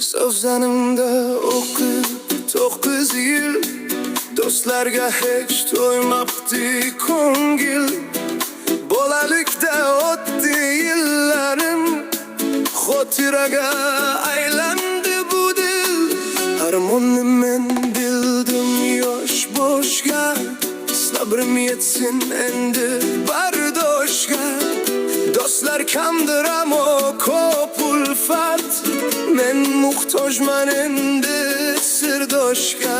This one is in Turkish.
Sözlerimde o'qib 9 yil do'stlarga hech to'ymabdi ko'ngil. Bolalikda o'tdi yillarim, xotiraga aylandi bu dil. Armonni men bildim yosh boshga, sabrim yetsin endi bardoshga. Do'stlar kamdir ammo ko'p ulfat, men muhtojman endi sirdoshga.